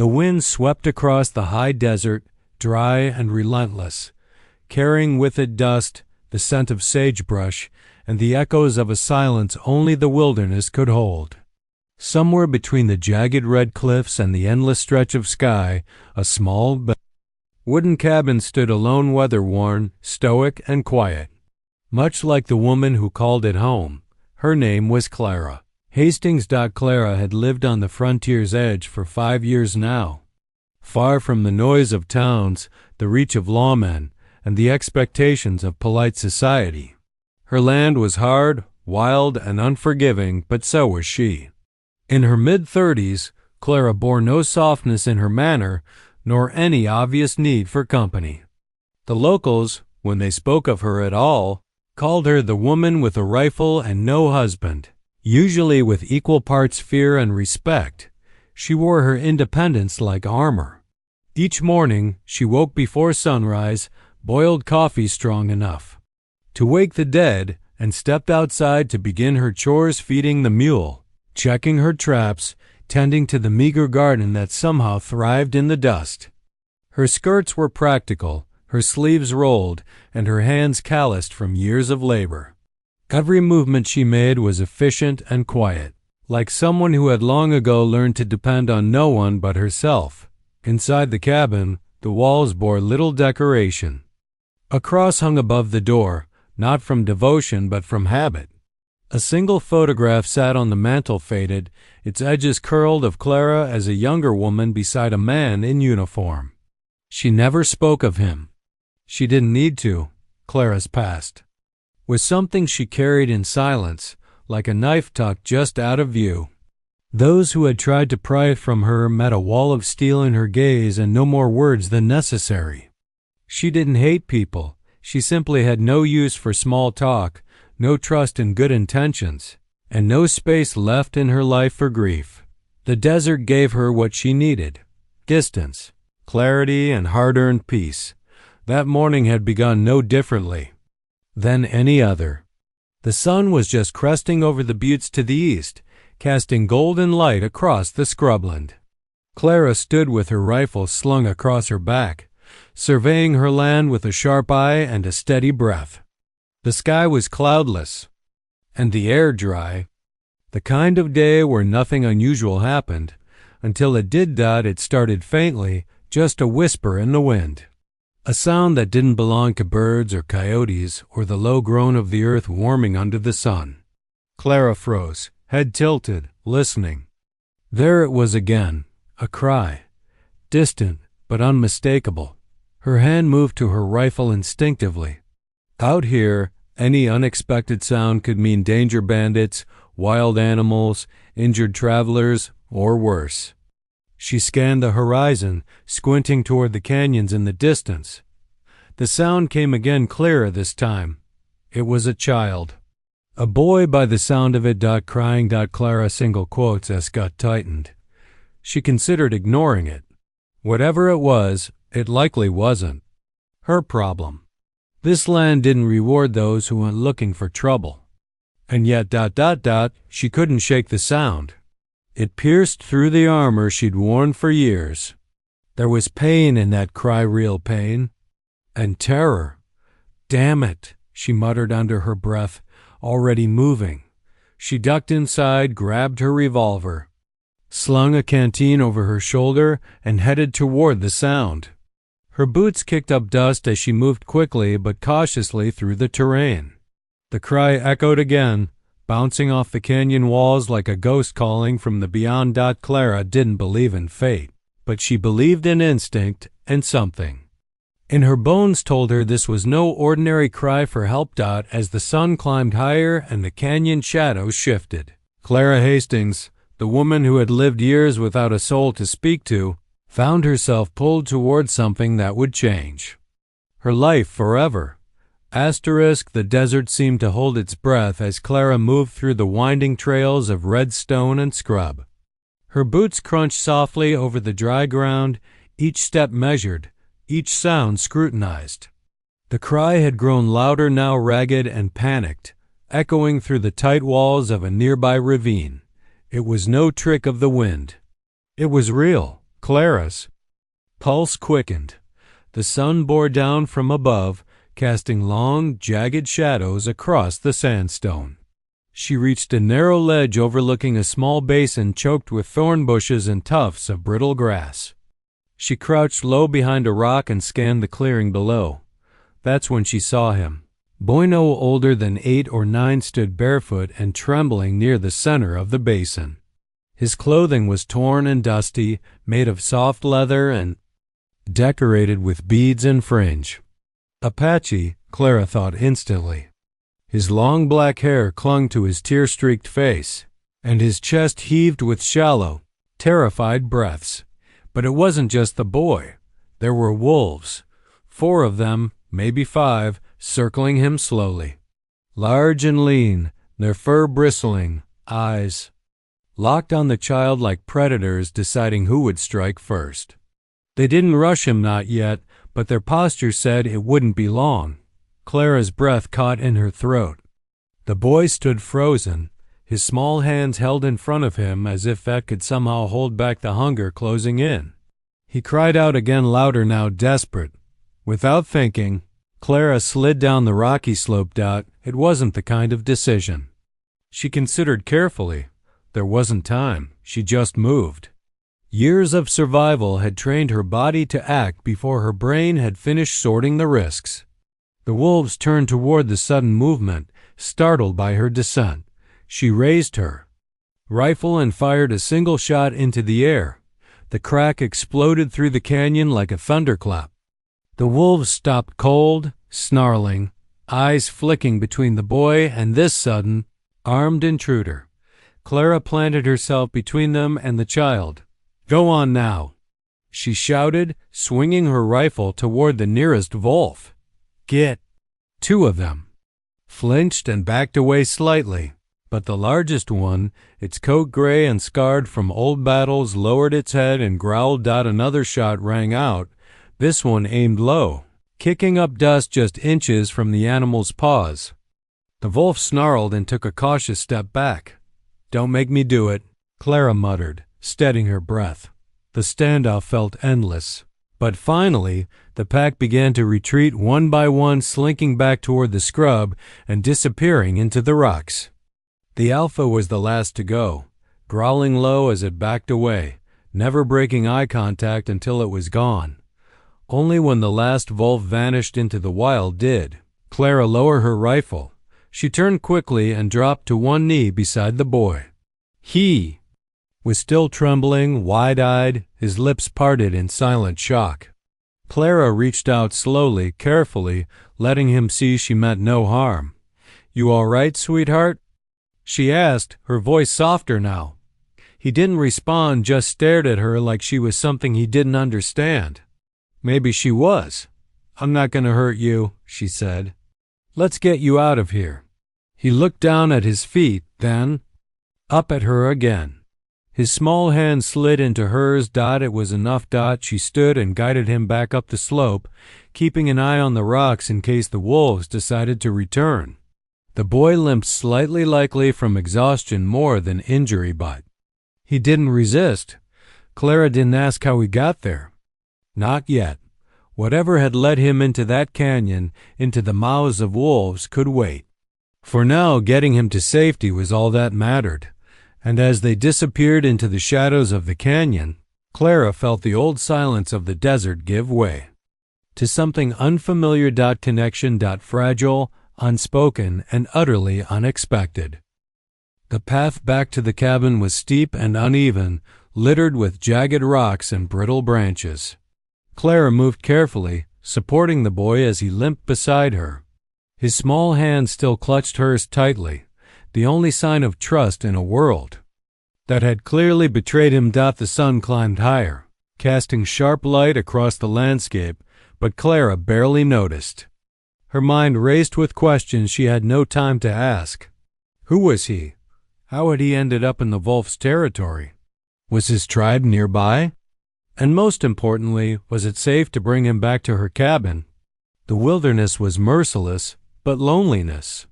The wind swept across the high desert, dry and relentless, carrying with it dust, the scent of sagebrush, and the echoes of a silence only the wilderness could hold. Somewhere between the jagged red cliffs and the endless stretch of sky, a small wooden cabin stood alone, weather-worn, stoic, and quiet. Much like the woman who called it home, her name was Clara. Hastings. Clara had lived on the frontier's edge for 5 years now, far from the noise of towns, the reach of lawmen, and the expectations of polite society. Her land was hard, wild, and unforgiving, but so was she. In her mid-30s, Clara bore no softness in her manner, nor any obvious need for company. The locals, when they spoke of her at all, called her the woman with a rifle and no husband. Usually with equal parts fear and respect, she wore her independence like armor. Each morning she woke before sunrise, boiled coffee strong enough to wake the dead, and stepped outside to begin her chores, feeding the mule, checking her traps, tending to the meager garden that somehow thrived in the dust. Her skirts were practical, her sleeves rolled, and her hands calloused from years of labor. Every movement she made was efficient and quiet, like someone who had long ago learned to depend on no one but herself. Inside the cabin, the walls bore little decoration. A cross hung above the door, not from devotion but from habit. A single photograph sat on the mantel, faded, its edges curled, of Clara as a younger woman beside a man in uniform. She never spoke of him. She didn't need to. Clara's past was something she carried in silence, like a knife tucked just out of view. Those who had tried to pry it from her met a wall of steel in her gaze and no more words than necessary. She didn't hate people. She simply had no use for small talk, no trust in good intentions, and no space left in her life for grief. The desert gave her what she needed: distance, clarity, and hard-earned peace. That morning had begun no differently than any other. The sun was just cresting over the buttes to the east, casting golden light across the scrubland. Clara stood with her rifle slung across her back, surveying her land with a sharp eye and a steady breath. The sky was cloudless, and the air dry, the kind of day where nothing unusual happened, until it did. It started faintly, just a whisper in the wind. A sound that didn't belong to birds or coyotes, or the low groan of the earth warming under the sun. Clara froze, head tilted, listening. There it was again, a cry, distant but unmistakable. Her hand moved to her rifle instinctively. Out here, any unexpected sound could mean danger: bandits, wild animals, injured travelers, or worse. She scanned the horizon, squinting toward the canyons in the distance. The sound came again, clearer this time. It was a child. A boy by the sound of it. Crying. Clara single quotes as gut tightened. She considered ignoring it. Whatever it was, it likely wasn't her problem. This land didn't reward those who went looking for trouble. And yet, she couldn't shake the sound. It pierced through the armor she'd worn for years. There was pain in that cry, real pain. And terror. Damn it, she muttered under her breath, already moving. She ducked inside, grabbed her revolver, slung a canteen over her shoulder, and headed toward the sound. Her boots kicked up dust as she moved quickly but cautiously through the terrain. The cry echoed again, bouncing off the canyon walls like a ghost calling from the beyond. Clara didn't believe in fate, but she believed in instinct, and something in her bones told her this was no ordinary cry for help. As the sun climbed higher and the canyon shadows shifted, Clara Hastings, the woman who had lived years without a soul to speak to, found herself pulled toward something that would change her life forever. The desert seemed to hold its breath as Clara moved through the winding trails of red stone and scrub. Her boots crunched softly over the dry ground, each step measured, each sound scrutinized. The cry had grown louder now, ragged and panicked, echoing through the tight walls of a nearby ravine. It was no trick of the wind. It was real, Clara's pulse quickened. The sun bore down from above, casting long, jagged shadows across the sandstone. She reached a narrow ledge overlooking a small basin choked with thorn bushes and tufts of brittle grass. She crouched low behind a rock and scanned the clearing below. That's when she saw him. Boy no older than 8 or 9 stood barefoot and trembling near the center of the basin. His clothing was torn and dusty, made of soft leather and decorated with beads and fringe. Apache, Clara thought instantly. His long black hair clung to his tear-streaked face, and his chest heaved with shallow, terrified breaths. But it wasn't just the boy. There were wolves, 4 of them, maybe 5, circling him slowly. Large and lean, their fur bristling, eyes locked on the child like predators deciding who would strike first. They didn't rush him, not yet, but their posture said it wouldn't be long. Clara's breath caught in her throat. The boy stood frozen, his small hands held in front of him as if that could somehow hold back the hunger closing in. He cried out again, louder now, desperate. Without thinking, Clara slid down the rocky slope. It wasn't the kind of decision. She considered carefully. There wasn't time. She just moved. Years of survival had trained her body to act before her brain had finished sorting the risks. The wolves turned toward the sudden movement, startled by her descent. She raised her rifle and fired a single shot into the air. The crack exploded through the canyon like a thunderclap. The wolves stopped cold, snarling, eyes flicking between the boy and this sudden, armed intruder. Clara planted herself between them and the child. "Go on now," she shouted, swinging her rifle toward the nearest wolf. "Get." 2 of them flinched and backed away slightly, but the largest one, its coat gray and scarred from old battles, lowered its head and growled. Another shot rang out. This one aimed low, kicking up dust just inches from the animal's paws. The wolf snarled and took a cautious step back. "Don't make me do it," Clara muttered, steadying her breath. The standoff felt endless. But finally, the pack began to retreat one by one, slinking back toward the scrub and disappearing into the rocks. The alpha was the last to go, growling low as it backed away, never breaking eye contact until it was gone. Only when the last wolf vanished into the wild did Clara lower her rifle. She turned quickly and dropped to one knee beside the boy. He was still trembling, wide-eyed, his lips parted in silent shock. Clara reached out slowly, carefully, letting him see she meant no harm. "You all right, sweetheart?" she asked, her voice softer now. He didn't respond, just stared at her like she was something he didn't understand. Maybe she was. "I'm not going to hurt you," she said. "Let's get you out of here." He looked down at his feet, then up at her again. His small hand slid into hers. It was enough. She stood and guided him back up the slope, keeping an eye on the rocks in case the wolves decided to return. The boy limped slightly, likely from exhaustion more than injury, but he didn't resist. Clara didn't ask how he got there. Not yet. Whatever had led him into that canyon, into the mouths of wolves, could wait. For now, getting him to safety was all that mattered. And as they disappeared into the shadows of the canyon, Clara felt the old silence of the desert give way to something unfamiliar. Connection. Fragile, unspoken, and utterly unexpected. The path back to the cabin was steep and uneven, littered with jagged rocks and brittle branches. Clara moved carefully, supporting the boy as he limped beside her. His small hand still clutched hers tightly, the only sign of trust in a world that had clearly betrayed him. The sun climbed higher, casting sharp light across the landscape, but Clara barely noticed. Her mind raced with questions she had no time to ask. Who was he? How had he ended up in the wolf's territory? Was his tribe nearby? And most importantly, was it safe to bring him back to her cabin? The wilderness was merciless, but loneliness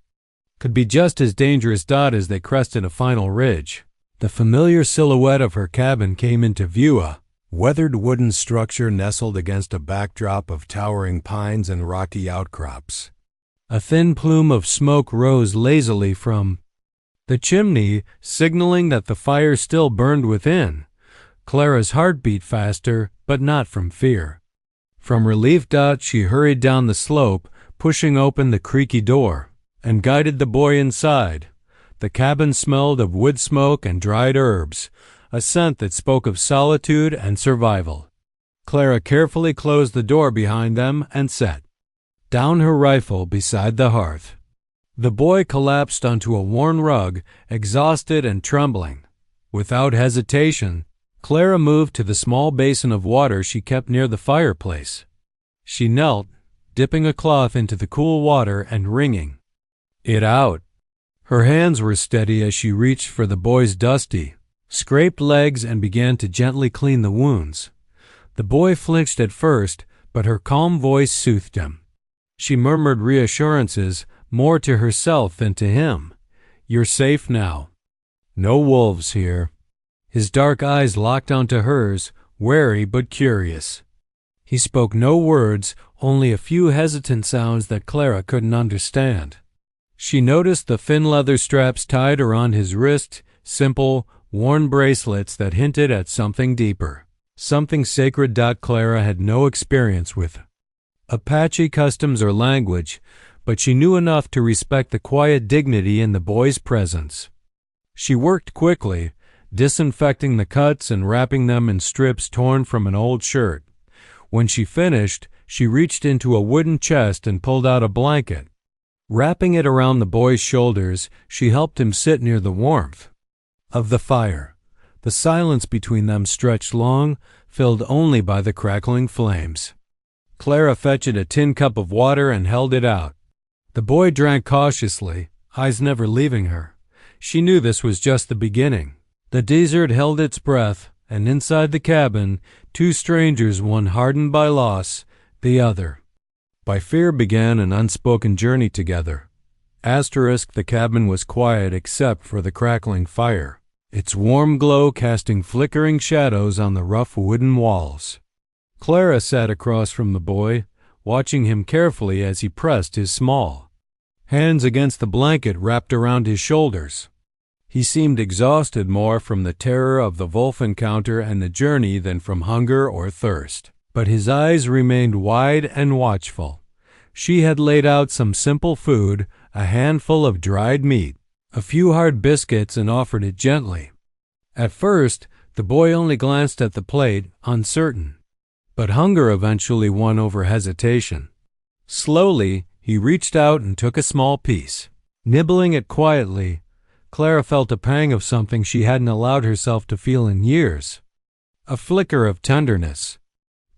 could be just as dangerous. As they crested a final ridge, the familiar silhouette of her cabin came into view, a weathered wooden structure nestled against a backdrop of towering pines and rocky outcrops. A thin plume of smoke rose lazily from the chimney, signaling that the fire still burned within. Clara's heart beat faster, but not from fear. From relief, she hurried down the slope, pushing open the creaky door, and guided the boy inside. The cabin smelled of wood smoke and dried herbs, a scent that spoke of solitude and survival. Clara carefully closed the door behind them and set down her rifle beside the hearth. The boy collapsed onto a worn rug, exhausted and trembling. Without hesitation, Clara moved to the small basin of water she kept near the fireplace. She knelt, dipping a cloth into the cool water and wringing it out. Her hands were steady as she reached for the boy's dusty, scraped legs and began to gently clean the wounds. The boy flinched at first, but her calm voice soothed him. She murmured reassurances, more to herself than to him. "You're safe now. No wolves here." His dark eyes locked onto hers, wary but curious. He spoke no words, only a few hesitant sounds that Clara couldn't understand. She noticed the thin leather straps tied around his wrist, simple, worn bracelets that hinted at something deeper, something sacred. Clara had no experience with Apache customs or language, but she knew enough to respect the quiet dignity in the boy's presence. She worked quickly, disinfecting the cuts and wrapping them in strips torn from an old shirt. When she finished, she reached into a wooden chest and pulled out a blanket. Wrapping it around the boy's shoulders, she helped him sit near the warmth of the fire. The silence between them stretched long, filled only by the crackling flames. Clara fetched a tin cup of water and held it out. The boy drank cautiously, eyes never leaving her. She knew this was just the beginning. The desert held its breath, and inside the cabin, two strangers, one hardened by loss, the other by fear, began an unspoken journey together. The cabin was quiet except for the crackling fire, its warm glow casting flickering shadows on the rough wooden walls. Clara sat across from the boy, watching him carefully as he pressed his small hands against the blanket wrapped around his shoulders. He seemed exhausted more from the terror of the wolf encounter and the journey than from hunger or thirst, but his eyes remained wide and watchful. She had laid out some simple food, a handful of dried meat, a few hard biscuits, and offered it gently. At first, the boy only glanced at the plate, uncertain, but hunger eventually won over hesitation. Slowly, he reached out and took a small piece. Nibbling it quietly, Clara felt a pang of something she hadn't allowed herself to feel in years, a flicker of tenderness.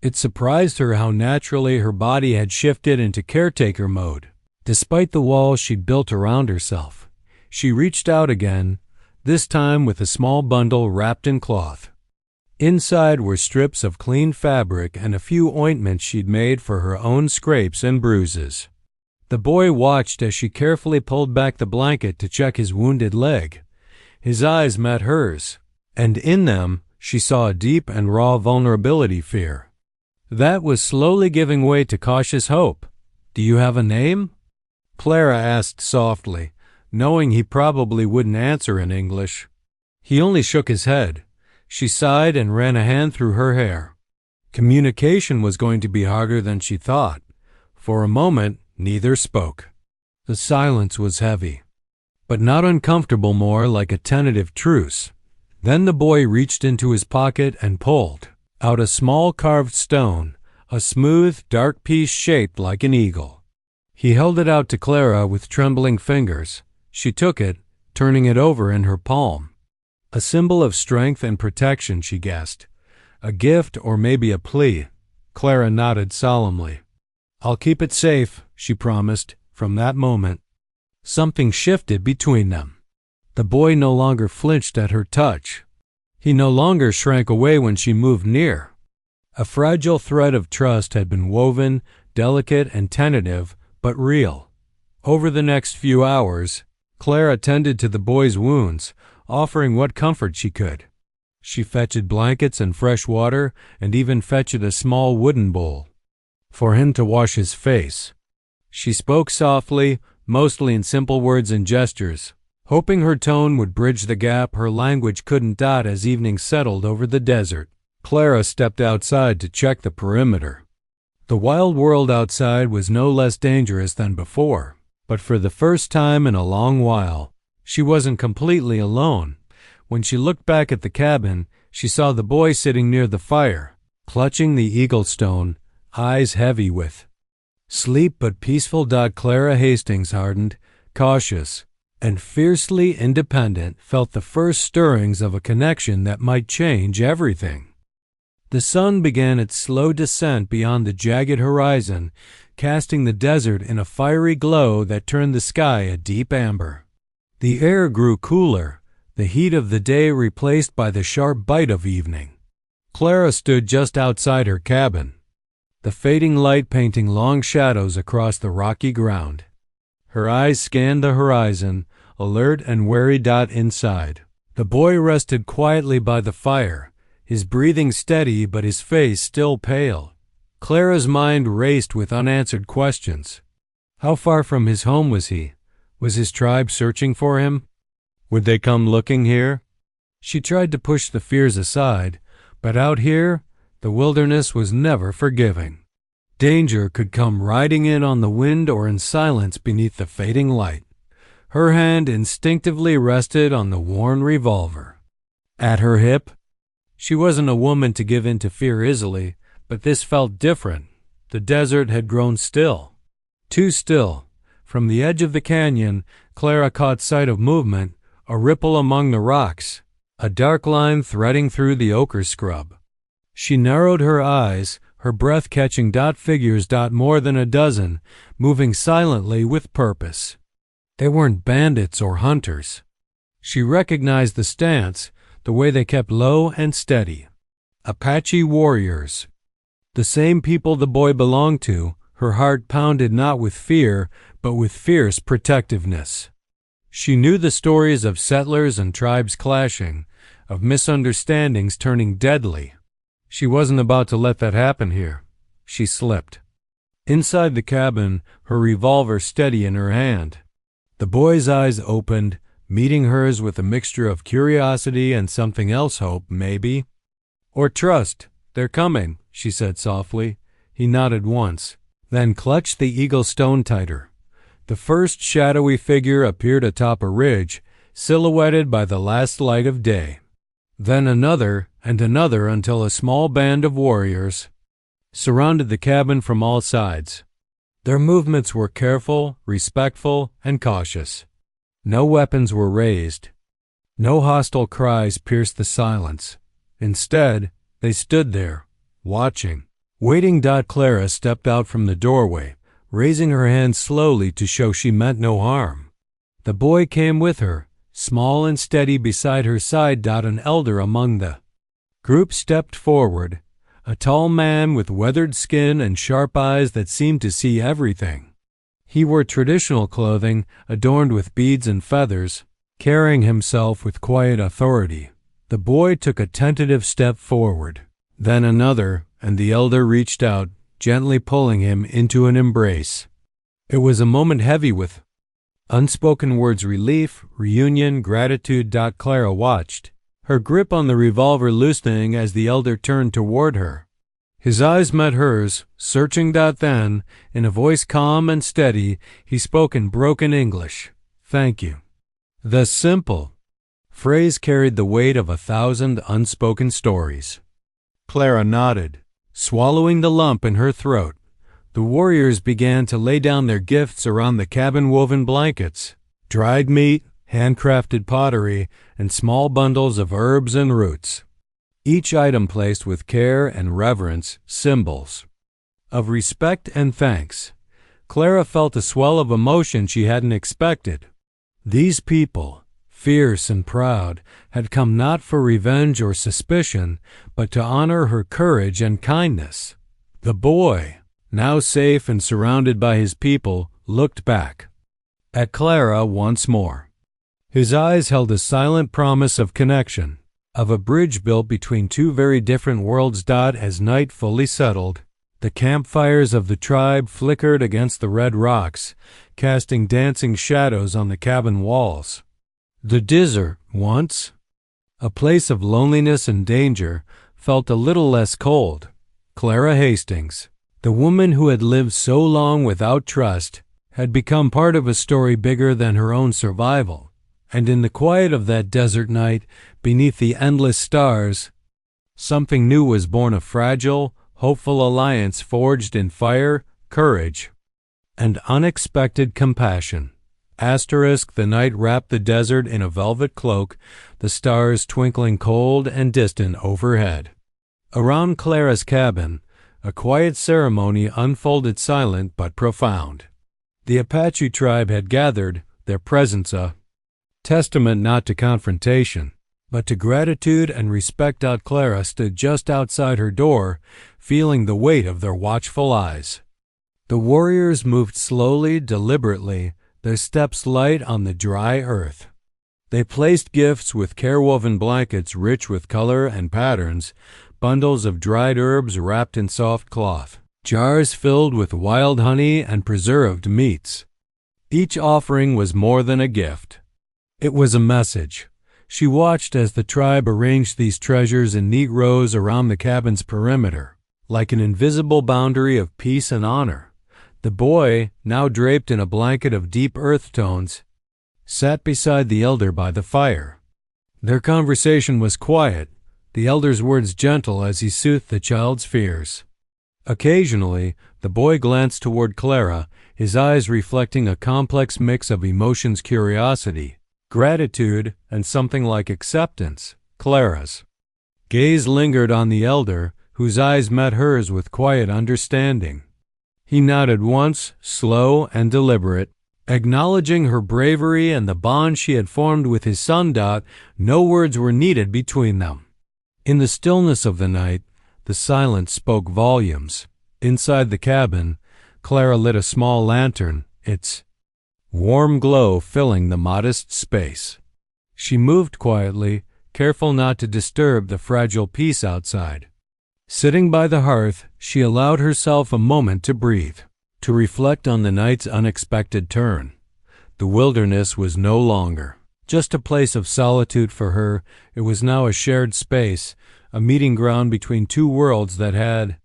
It surprised her how naturally her body had shifted into caretaker mode. Despite the walls she'd built around herself, she reached out again, this time with a small bundle wrapped in cloth. Inside were strips of clean fabric and a few ointments she'd made for her own scrapes and bruises. The boy watched as she carefully pulled back the blanket to check his wounded leg. His eyes met hers, and in them she saw a deep and raw vulnerability, fear that was slowly giving way to cautious hope. "Do you have a name?" Clara asked softly, knowing he probably wouldn't answer in English. He only shook his head. She sighed and ran a hand through her hair. Communication was going to be harder than she thought. For a moment, neither spoke. The silence was heavy, but not uncomfortable, more like a tentative truce. Then the boy reached into his pocket and pulled out a small carved stone, a smooth, dark piece shaped like an eagle. He held it out to Clara with trembling fingers. She took it, turning it over in her palm. A symbol of strength and protection, she guessed. A gift or maybe a plea. Clara nodded solemnly. "I'll keep it safe," she promised. From that moment, something shifted between them. The boy no longer flinched at her touch. He no longer shrank away when she moved near. A fragile thread of trust had been woven, delicate and tentative, but real. Over the next few hours, Clara tended to the boy's wounds, offering what comfort she could. She fetched blankets and fresh water, and even fetched a small wooden bowl for him to wash his face. She spoke softly, mostly in simple words and gestures, hoping her tone would bridge the gap her language couldn't dot as evening settled over the desert. Clara stepped outside to check the perimeter. The wild world outside was no less dangerous than before, but for the first time in a long while, she wasn't completely alone. When she looked back at the cabin, she saw the boy sitting near the fire, clutching the eagle stone, eyes heavy with sleep but peaceful. Clara Hastings, hardened, cautious, and fiercely independent, felt the first stirrings of a connection that might change everything. The sun began its slow descent beyond the jagged horizon, casting the desert in a fiery glow that turned the sky a deep amber. The air grew cooler, the heat of the day replaced by the sharp bite of evening. Clara stood just outside her cabin, the fading light painting long shadows across the rocky ground. Her eyes scanned the horizon, alert and wary. Inside, the boy rested quietly by the fire, his breathing steady but his face still pale. Clara's mind raced with unanswered questions. How far from his home was he? Was his tribe searching for him? Would they come looking here? She tried to push the fears aside, but out here, the wilderness was never forgiving. Danger could come riding in on the wind or in silence beneath the fading light. Her hand instinctively rested on the worn revolver at her hip. She wasn't a woman to give in to fear easily, but this felt different. The desert had grown still. Too still. From the edge of the canyon, Clara caught sight of movement, a ripple among the rocks, a dark line threading through the ochre scrub. She narrowed her eyes, her breath catching. Figures. More than a dozen, moving silently with purpose. They weren't bandits or hunters. She recognized the stance, the way they kept low and steady. Apache warriors. The same people the boy belonged to. Her heart pounded not with fear, but with fierce protectiveness. She knew the stories of settlers and tribes clashing, of misunderstandings turning deadly. She wasn't about to let that happen here. She slipped. Inside the cabin, her revolver steady in her hand. The boy's eyes opened, meeting hers with a mixture of curiosity and something else, hope, maybe. Or trust. They're coming, she said softly. He nodded once, then clutched the eagle stone tighter. The first shadowy figure appeared atop a ridge, silhouetted by the last light of day. Then another and another until a small band of warriors surrounded the cabin from all sides. Their movements were careful, respectful, and cautious. No weapons were raised. No hostile cries pierced the silence. Instead, they stood there, watching, waiting. Clara stepped out from the doorway, raising her hand slowly to show she meant no harm. The boy came with her, small and steady beside her side. An elder among the group stepped forward, a tall man with weathered skin and sharp eyes that seemed to see everything. He wore traditional clothing adorned with beads and feathers, carrying himself with quiet authority. The boy took a tentative step forward, then another, and the elder reached out, gently pulling him into an embrace. It was a moment heavy with unspoken words: relief, reunion, gratitude. Clara watched, her grip on the revolver loosening as the elder turned toward her. His eyes met hers, searching. Then, in a voice calm and steady, he spoke in broken English. "Thank you." The simple phrase carried the weight of 1,000 unspoken stories. Clara nodded, swallowing the lump in her throat. The warriors began to lay down their gifts around the cabin-woven blankets, dried meat, handcrafted pottery, and small bundles of herbs and roots. Each item placed with care and reverence, symbols of respect and thanks. Clara felt a swell of emotion she hadn't expected. These people, fierce and proud, had come not for revenge or suspicion, but to honor her courage and kindness. The boy, now safe and surrounded by his people, looked back at Clara once more. His eyes held a silent promise of connection. of a bridge built between two very different worlds. As night fully settled, the campfires of the tribe flickered against the red rocks, casting dancing shadows on the cabin walls. The desert, once a place of loneliness and danger, felt a little less cold. Clara Hastings, the woman who had lived so long without trust, had become part of a story bigger than her own survival. And in the quiet of that desert night, beneath the endless stars, something new was born, a fragile, hopeful alliance forged in fire, courage, and unexpected compassion. The night wrapped the desert in a velvet cloak, the stars twinkling cold and distant overhead. Around Clara's cabin, a quiet ceremony unfolded, silent but profound. The Apache tribe had gathered, their presence a testament not to confrontation, but to gratitude and respect. Clara stood just outside her door, feeling the weight of their watchful eyes. The warriors moved slowly, deliberately, their steps light on the dry earth. They placed gifts with care-woven blankets rich with color and patterns, bundles of dried herbs wrapped in soft cloth, jars filled with wild honey and preserved meats. Each offering was more than a gift. It was a message. She watched as the tribe arranged these treasures in neat rows around the cabin's perimeter, like an invisible boundary of peace and honor. The boy, now draped in a blanket of deep earth tones, sat beside the elder by the fire. Their conversation was quiet, the elder's words gentle as he soothed the child's fears. Occasionally, the boy glanced toward Clara, his eyes reflecting a complex mix of emotions: curiosity, gratitude, and something like acceptance. Clara's gaze lingered on the elder, whose eyes met hers with quiet understanding. He nodded once, slow and deliberate, acknowledging her bravery and the bond she had formed with his son. No words were needed between them. In the stillness of the night, the silence spoke volumes. Inside the cabin, Clara lit a small lantern, its warm glow filling the modest space. She moved quietly, careful not to disturb the fragile peace outside. Sitting by the hearth, she allowed herself a moment to breathe, to reflect on the night's unexpected turn. The wilderness was no longer just a place of solitude for her. It was now a shared space, a meeting ground between two worlds that had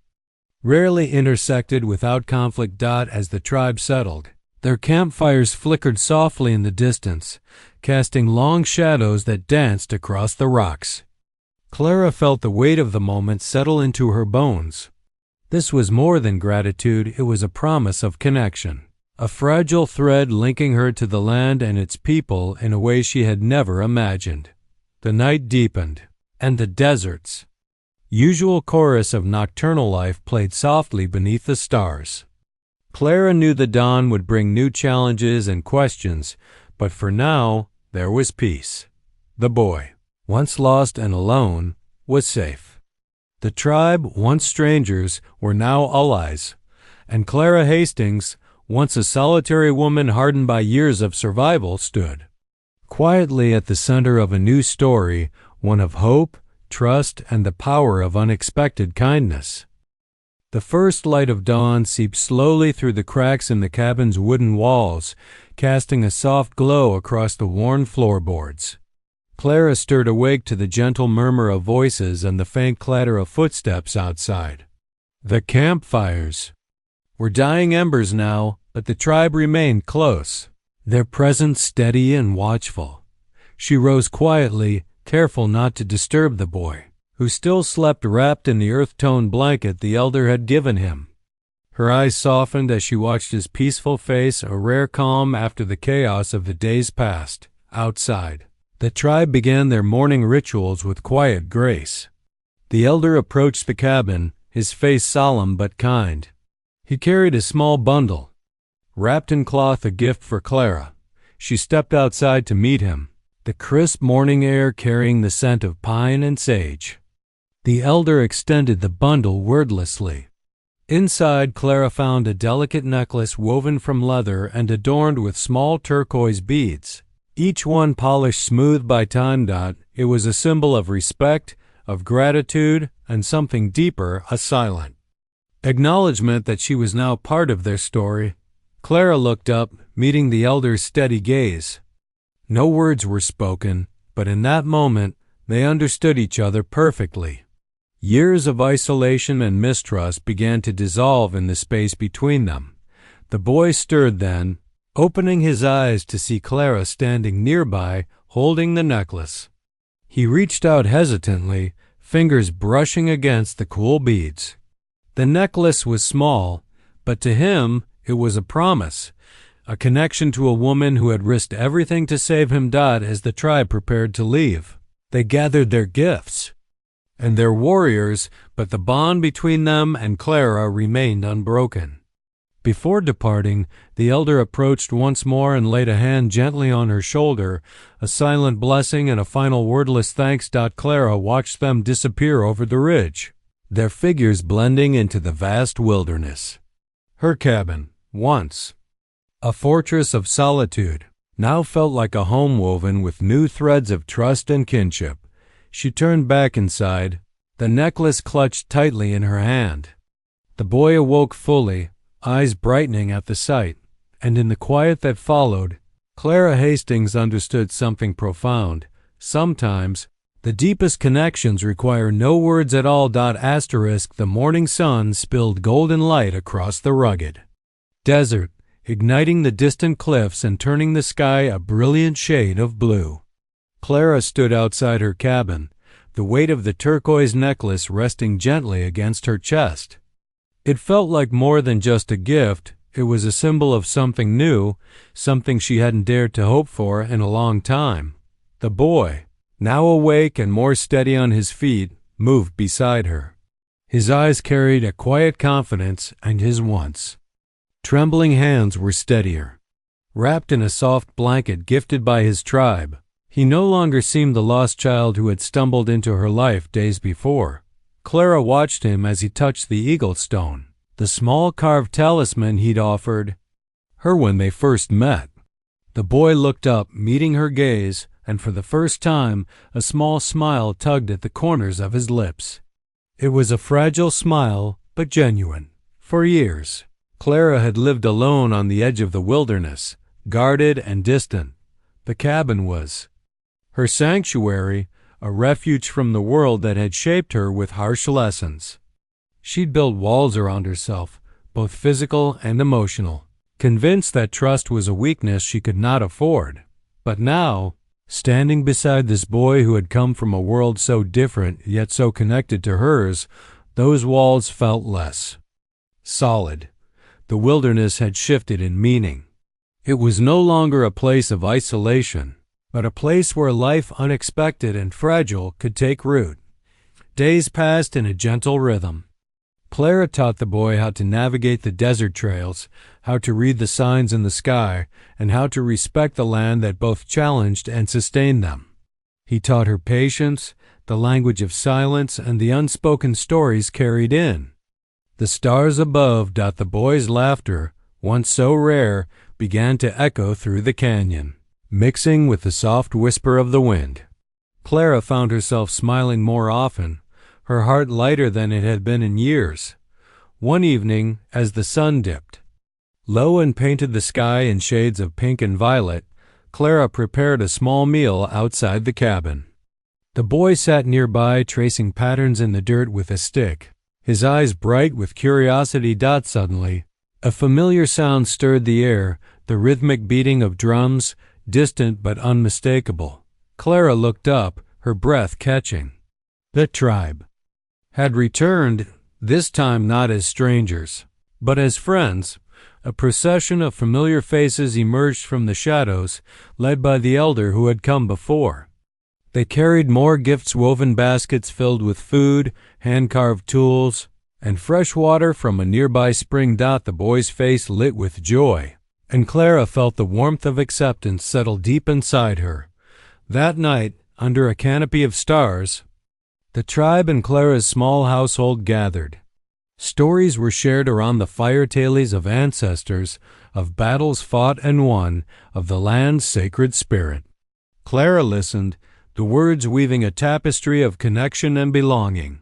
rarely intersected without conflict. As the tribe settled, their campfires flickered softly in the distance, casting long shadows that danced across the rocks. Clara felt the weight of the moment settle into her bones. This was more than gratitude, it was a promise of connection, a fragile thread linking her to the land and its people in a way she had never imagined. The night deepened, and the desert's usual chorus of nocturnal life played softly beneath the stars. Clara knew the dawn would bring new challenges and questions, but for now there was peace. The boy, once lost and alone, was safe. The tribe, once strangers, were now allies, and Clara Hastings, once a solitary woman hardened by years of survival, stood quietly at the center of a new story, one of hope, trust, and the power of unexpected kindness. The first light of dawn seeped slowly through the cracks in the cabin's wooden walls, casting a soft glow across the worn floorboards. Clara stirred awake to the gentle murmur of voices and the faint clatter of footsteps outside. The campfires were dying embers now, but the tribe remained close, their presence steady and watchful. She rose quietly, careful not to disturb the boy, who still slept wrapped in the earth-toned blanket the elder had given him. Her eyes softened as she watched his peaceful face, a rare calm after the chaos of the days past. Outside, the tribe began their morning rituals with quiet grace. The elder approached the cabin, his face solemn but kind. He carried a small bundle, wrapped in cloth, a gift for Clara. She stepped outside to meet him, the crisp morning air carrying the scent of pine and sage. The elder extended the bundle wordlessly. Inside, Clara found a delicate necklace woven from leather and adorned with small turquoise beads. each one polished smooth by time. It was a symbol of respect, of gratitude, and something deeper, a silent acknowledgement that she was now part of their story. Clara looked up, meeting the elder's steady gaze. No words were spoken, but in that moment, they understood each other perfectly. Years of isolation and mistrust began to dissolve in the space between them. The boy stirred then, opening his eyes to see Clara standing nearby, holding the necklace. He reached out hesitantly, fingers brushing against the cool beads. The necklace was small, but to him it was a promise, a connection to a woman who had risked everything to save him. As the tribe prepared to leave, they gathered their gifts and their warriors, but the bond between them and Clara remained unbroken. Before departing, the elder approached once more and laid a hand gently on her shoulder, a silent blessing and a final wordless thanks. Clara watched them disappear over the ridge, their figures blending into the vast wilderness. Her cabin, once a fortress of solitude, now felt like a home woven with new threads of trust and kinship. She turned back inside, the necklace clutched tightly in her hand. The boy awoke fully, eyes brightening at the sight, and in the quiet that followed, Clara Hastings understood something profound. Sometimes, the deepest connections require no words at all. The morning sun spilled golden light across the rugged desert, igniting the distant cliffs and turning the sky a brilliant shade of blue. Clara stood outside her cabin, the weight of the turquoise necklace resting gently against her chest. It felt like more than just a gift. It was a symbol of something new, something she hadn't dared to hope for in a long time. The boy, now awake and more steady on his feet, moved beside her. His eyes carried a quiet confidence, and his once trembling hands were steadier. Wrapped in a soft blanket gifted by his tribe, he no longer seemed the lost child who had stumbled into her life days before. Clara watched him as he touched the eagle stone, the small carved talisman he'd offered her when they first met. The boy looked up, meeting her gaze, and for the first time a small smile tugged at the corners of his lips. It was a fragile smile, but genuine. For years, Clara had lived alone on the edge of the wilderness, guarded and distant. The cabin was her sanctuary, a refuge from the world that had shaped her with harsh lessons. She'd built walls around herself, both physical and emotional, convinced that trust was a weakness she could not afford. But now, standing beside this boy who had come from a world so different yet so connected to hers, those walls felt less solid. The wilderness had shifted in meaning. It was no longer a place of isolation, but a place where life unexpected and fragile could take root. Days passed in a gentle rhythm. Clara taught the boy how to navigate the desert trails, how to read the signs in the sky, and how to respect the land that both challenged and sustained them. He taught her patience, the language of silence, and the unspoken stories carried in. The stars above. The boy's laughter, once so rare, began to echo through the canyon, mixing with the soft whisper of the wind. Clara found herself smiling more often, her heart lighter than it had been in years. One evening, as the sun dipped low and painted the sky in shades of pink and violet, Clara prepared a small meal outside the cabin. The boy sat nearby, tracing patterns in the dirt with a stick, his eyes bright with curiosity. Suddenly, a familiar sound stirred the air, the rhythmic beating of drums, distant but unmistakable. Clara looked up, her breath catching. The tribe had returned, this time not as strangers, but as friends. A procession of familiar faces emerged from the shadows, led by the elder who had come before. They carried more gifts, woven baskets filled with food, hand-carved tools, and fresh water from a nearby spring. The boy's face lit with joy, and Clara felt the warmth of acceptance settle deep inside her. That night, under a canopy of stars, the tribe and Clara's small household gathered. Stories were shared around the fire, tales of ancestors, of battles fought and won, of the land's sacred spirit. Clara listened, the words weaving a tapestry of connection and belonging.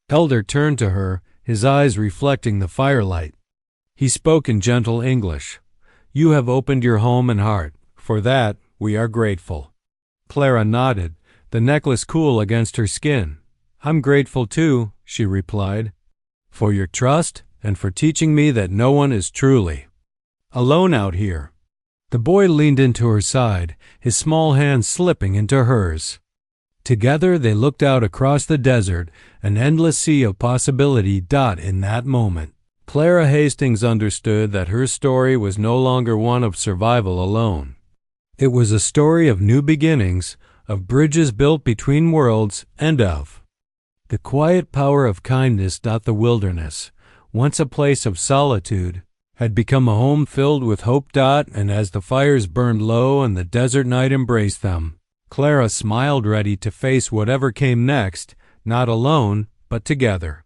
Elder turned to her, his eyes reflecting the firelight. He spoke in gentle English. "You have opened your home and heart. For that, we are grateful." Clara nodded, the necklace cool against her skin. "I'm grateful too," she replied, "for your trust and for teaching me that no one is truly alone out here." The boy leaned into her side, his small hand slipping into hers. Together they looked out across the desert, an endless sea of possibility dot in that moment. Clara Hastings understood that her story was no longer one of survival alone. It was a story of new beginnings, of bridges built between worlds, and of the quiet power of kindness. The wilderness, once a place of solitude, had become a home filled with hope. And as the fires burned low and the desert night embraced them, Clara smiled, ready to face whatever came next, not alone, but together.